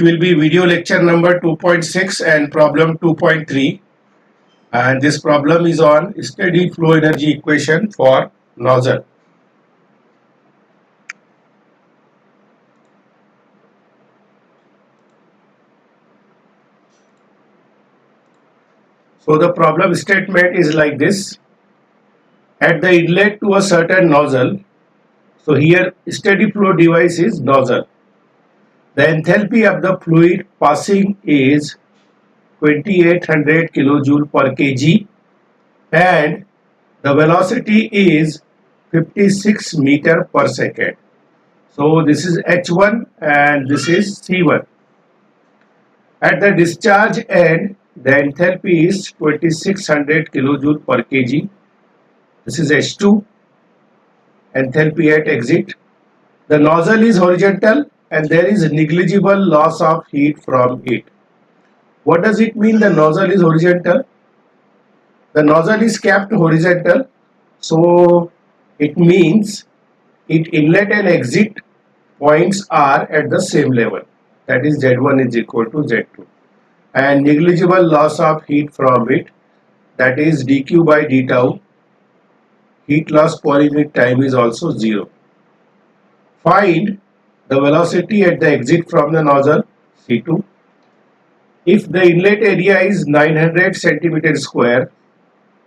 will be video lecture number 2.6 and problem 2.3, and this problem is on steady flow energy equation for nozzle. So the problem statement is like this: at the inlet to a certain nozzle, so here steady flow device is nozzle, the enthalpy of the fluid passing is 2800 kilojoule per kg and the velocity is 56 meter per second. So this is H1 and this is C1. At the discharge end, the enthalpy is 2600 kilojoule per kg. This is H2. Enthalpy at exit. The nozzle is horizontal and there is negligible loss of heat from it. What does it mean the nozzle is horizontal? The nozzle is kept horizontal, so it means its inlet and exit points are at the same level, that is Z1 is equal to Z2, and negligible loss of heat from it, that is dq by d tau. Heat loss per unit time is also 0. Find the velocity at the exit from the nozzle, C2. If the inlet area is 900 centimeter square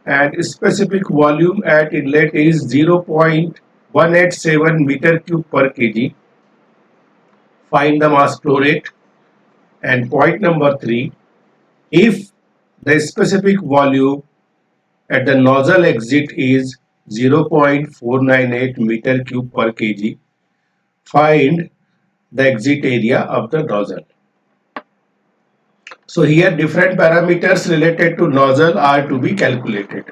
and specific volume at inlet is 0.187 meter cube per kg, find the mass flow rate. And point number 3, if the specific volume at the nozzle exit is 0.498 meter cube per kg, find the exit area of the nozzle. So here different parameters related to nozzle are to be calculated.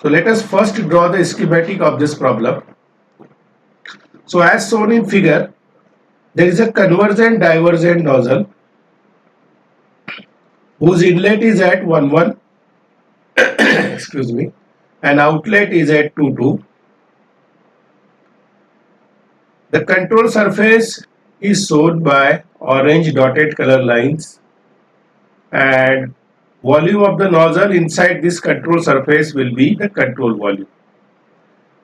So let us first draw the schematic of this problem. So as shown in figure, there is a convergent divergent nozzle whose inlet is at 11 excuse me, and outlet is at 22. The control surface is shown by orange dotted color lines, and volume of the nozzle inside this control surface will be the control volume.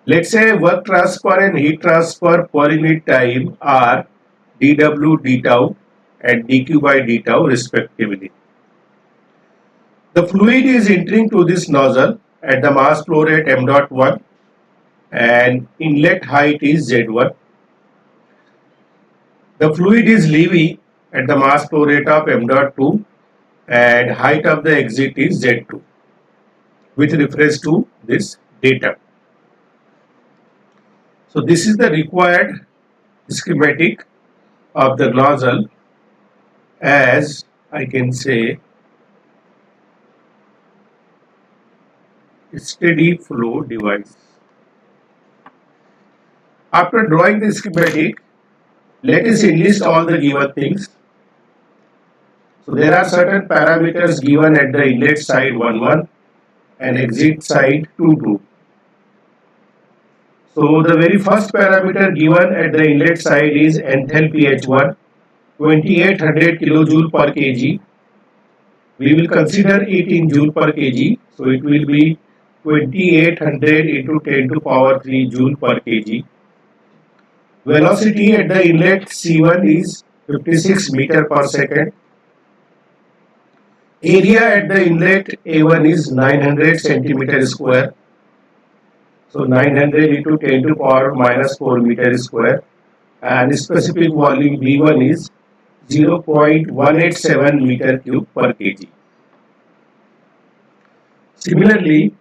Let's say work transfer and heat transfer per unit time are dW, d tau and dq by d tau respectively. The fluid is entering to this nozzle at the mass flow rate m dot 1 and inlet height is Z1. The fluid is leaving at the mass flow rate of m dot 2 and height of the exit is Z2 with reference to this data. So this is the required schematic of the nozzle as I can say steady flow device. After drawing the schematic, let us enlist all the given things. So there are certain parameters given at the inlet side 11 and exit side 22. So the very first parameter given at the inlet side is enthalpy H1, 2800 kilojoule per kg. We will consider it in joule per kg. So it will be 2800 into 10 to power 3 joule per kg. Velocity at the inlet C1 is 56 meter per second. Area at the inlet A1 is 900 centimeter square. So 900 into 10 to power minus 4 meter square, and specific volume B1 is 0.187 meter cube per kg. Similarly,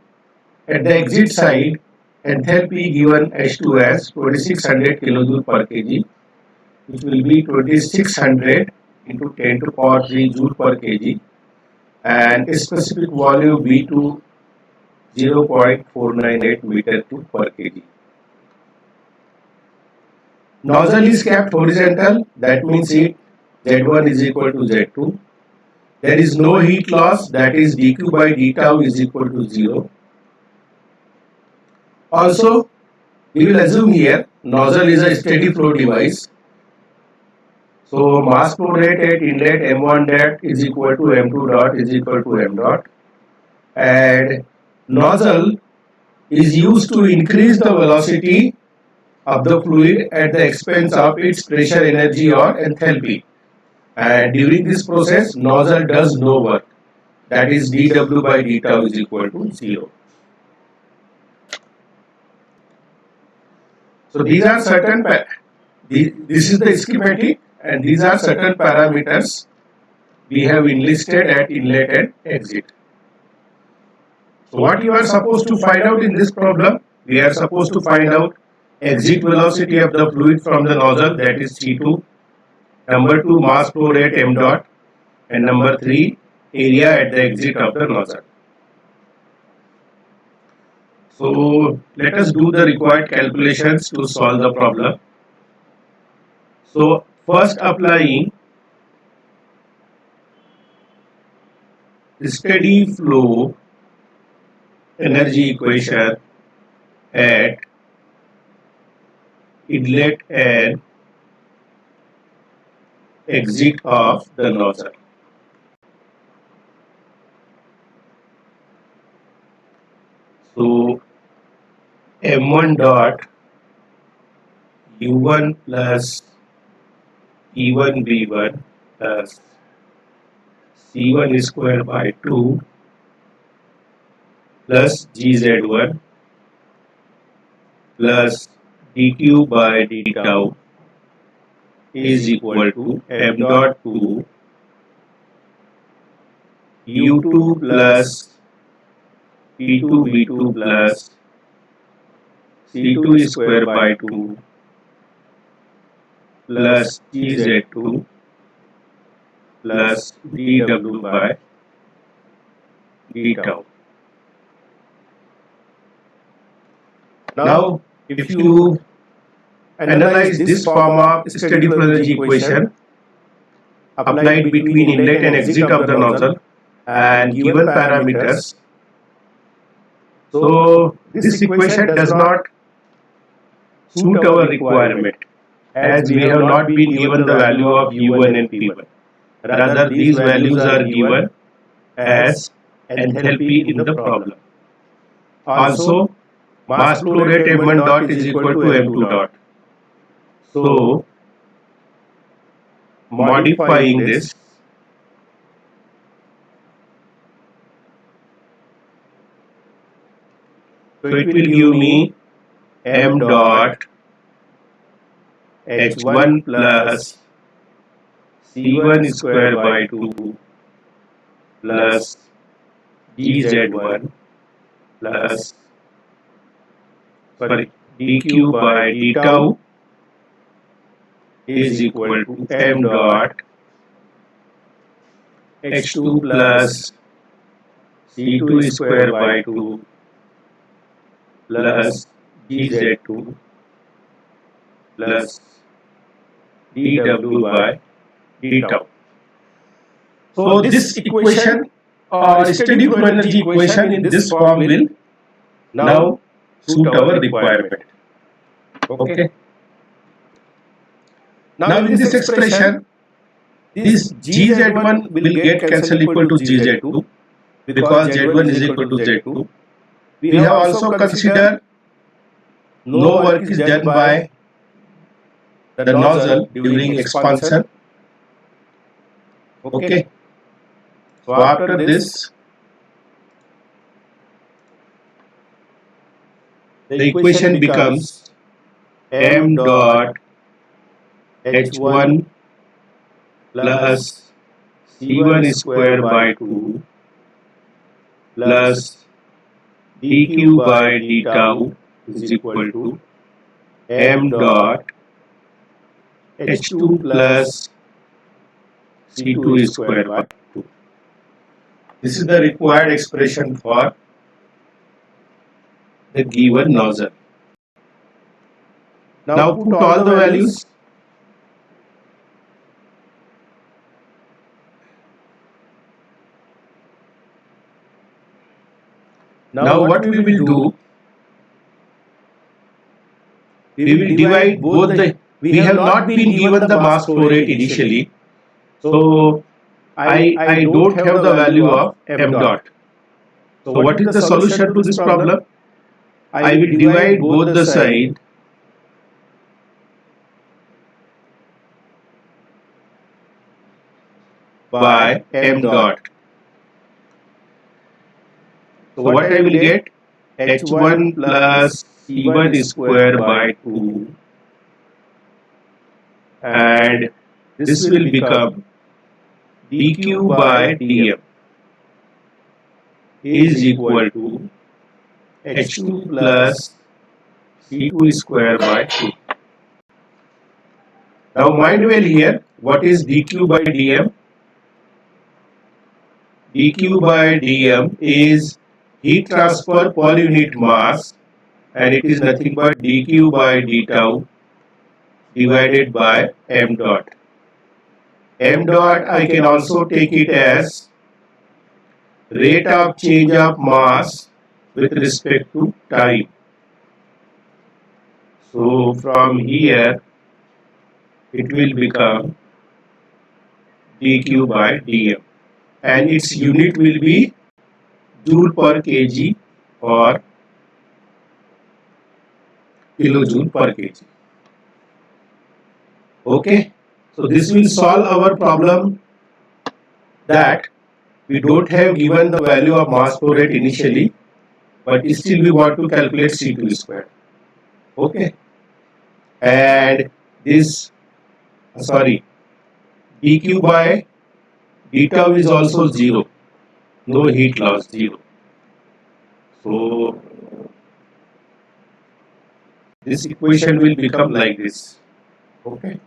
at the exit side, enthalpy given H2 as 2600 kilojoule per kg, which will be 2600 into 10 to power 3 joule per kg, and specific volume B2 0.498 meter cube per kg. Nozzle is kept horizontal, that means heat Z1 is equal to Z2. There is no heat loss, that is dq by d tau is equal to 0. Also, we will assume here nozzle is a steady flow device. So mass flow rate at inlet m1 dot is equal to m2 dot is equal to m dot, and nozzle is used to increase the velocity of the fluid at the expense of its pressure, energy or enthalpy. And during this process, nozzle does no work. That is dW by d tau is equal to 0. So these are certain, this is the schematic, and these are certain parameters we have enlisted at inlet and exit. So what you are supposed to find out in this problem? We are supposed to find out exit velocity of the fluid from the nozzle, that is T2. Number 2, mass flow rate m dot, and number 3, area at the exit of the nozzle. So let us do the required calculations to solve the problem. So first, applying steady flow energy equation at inlet and exit of the nozzle. So m1 dot u1 plus e1 v1 plus c1 square by 2 plus gz1 plus dq by d tau is equal to m dot 2 u2 plus p2 v2 plus c2 square by 2 plus gz2 plus dw by d tau. Now, if you analyze this form of steady flow energy equation applied between inlet and exit of the nozzle and given parameters, so this equation does not suit our requirement, as we have not been given the value of u1 and p1. Rather, these values are given as enthalpy in the problem. Also, mass flow rate m1 dot is equal to m2 dot. So, modifying this, so it will give me m dot h1 plus c1 square by 2 plus dz1 plus dq by d tau is equal to m dot h2 plus c2 square by 2 plus dz2 plus dw by d tau. So this equation or steady flow energy equation in this form will now suit our requirement. Okay. Now in this expression, this gz1 will get cancelled equal to gz2 because z1 is equal to z2. We have also considered no work is done by the nozzle during expansion. Okay. So after this, the equation becomes m dot h1 plus c1 square by 2 plus dq by d tau is equal to m dot h2 plus c2 square by 2. This is the required expression for the given nozzle. Now put all the values. Now what we will do, we will divide both the we have not been given the mass flow rate initially, so I don't have the value of m dot. So what is the solution to this problem? I will divide both the side by m dot. So what I will get? h1 plus c1 square by 2, and this will become dq by dm is equal to h2 plus c2 square by 2. Now mind well here, what is dq by dm? dq by dm is heat transfer per unit mass, and it is nothing but dq by d tau divided by m dot. M dot I can also take it as rate of change of mass with respect to time. So from here it will become dq by dm, and its unit will be joule per kg or kilojoule per kg. Okay, so this will solve our problem that we don't have given the value of mass flow rate initially, but still we want to calculate C2 square. Okay, and this dq by d tau is also 0, no heat loss, 0. So this equation will become like this. Okay,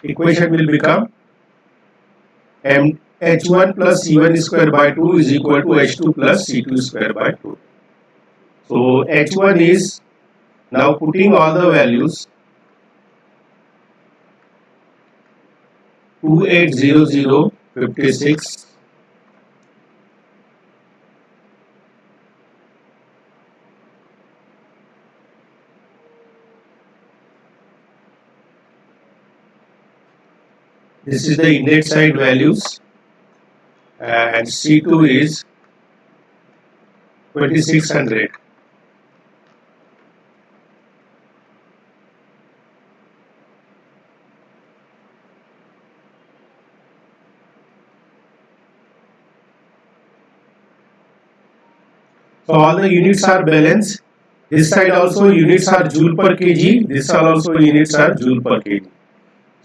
equation will become h1 plus c1 square by 2 is equal to h2 plus c2 square by 2. So h1 is, now putting all the values, 280056, this is the inlet side values, and C2 is 2600. So all the units are balanced. This side also units are joule per kg, this side also units are joule per kg.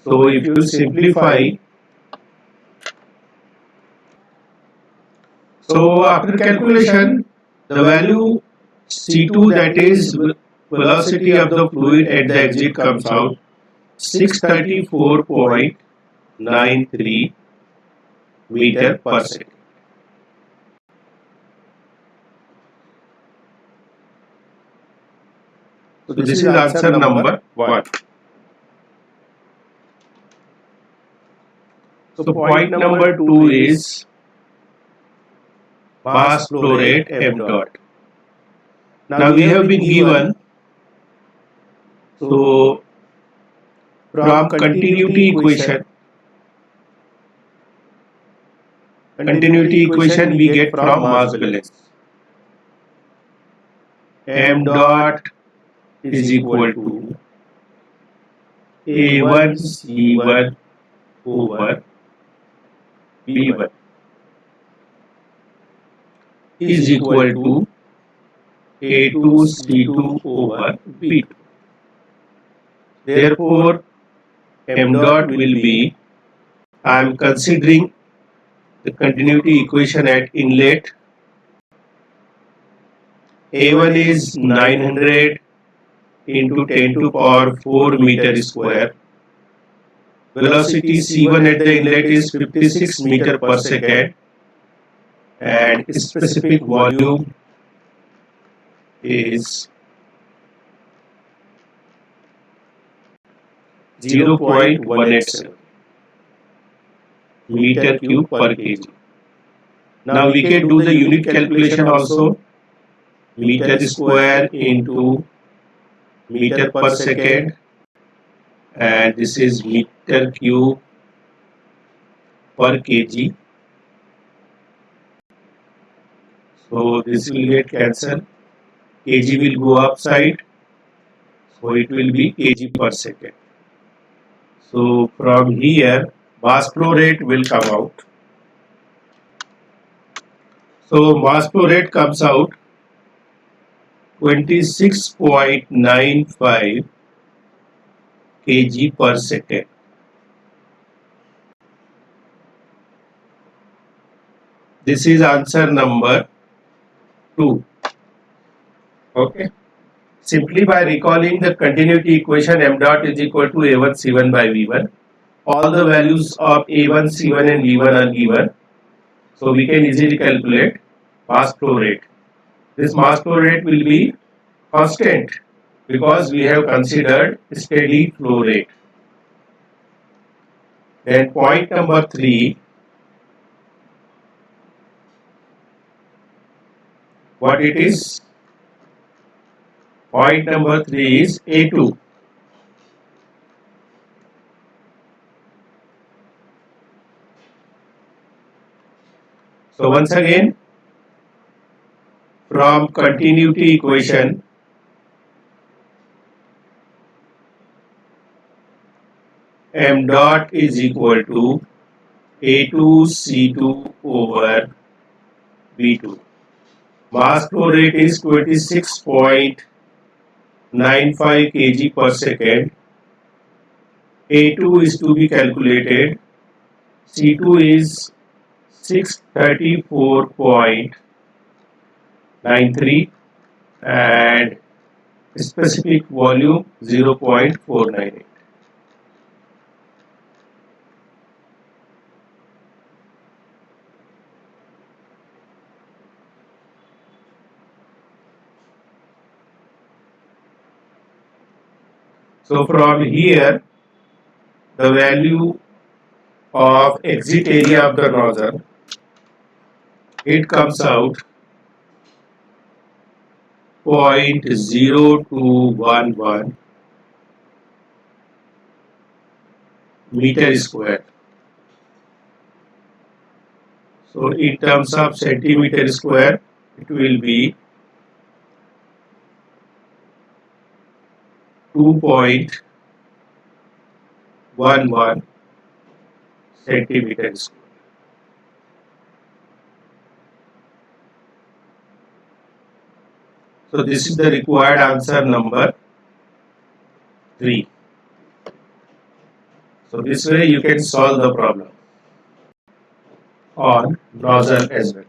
So if you simplify, so after calculation, the value C2, that is velocity of the fluid at the exit, comes out 634.93 meter per second. So this is answer number 1. So point number 2 is mass flow rate m dot. Now we have been given, so from continuity equation we get from mass balance. M dot is equal to A1 C1 over B1 is equal to A2 C2 over B2. Therefore, m dot will be, I am considering the continuity equation at inlet. A1 is 900 into 10 to power 4 meter square. Velocity C1 at the inlet is 56 meter per second, and specific volume is 0.187 meter cube per kg. Now we can do the unit calculation also. Meter square into meter per second, and this is meter cube per kg. So this will get cancelled. Kg will go upside, so it will be kg per second. So from here, mass flow rate will come out. So mass flow rate comes out 26.95 kg per second. This is answer number 2. Okay. Simply by recalling the continuity equation, m dot is equal to A1 C1 by V1. All the values of A1, C1 and V1 are given. So we can easily calculate mass flow rate. This mass flow rate will be constant because we have considered steady flow rate. Then point number 3, what it is? Point number 3 is A2. So once again, from continuity equation, m dot is equal to A2 C2 over V2. Mass flow rate is 26.95 kg per second. A2 is to be calculated. C2 is 634.93 and specific volume 0.498. So from here, the value of exit area of the nozzle, it comes out 0.0211 meter square. So in terms of centimeter square, it will be 2.11 centimeter square. So this is the required answer number 3. So this way you can solve the problem on nozzle as well.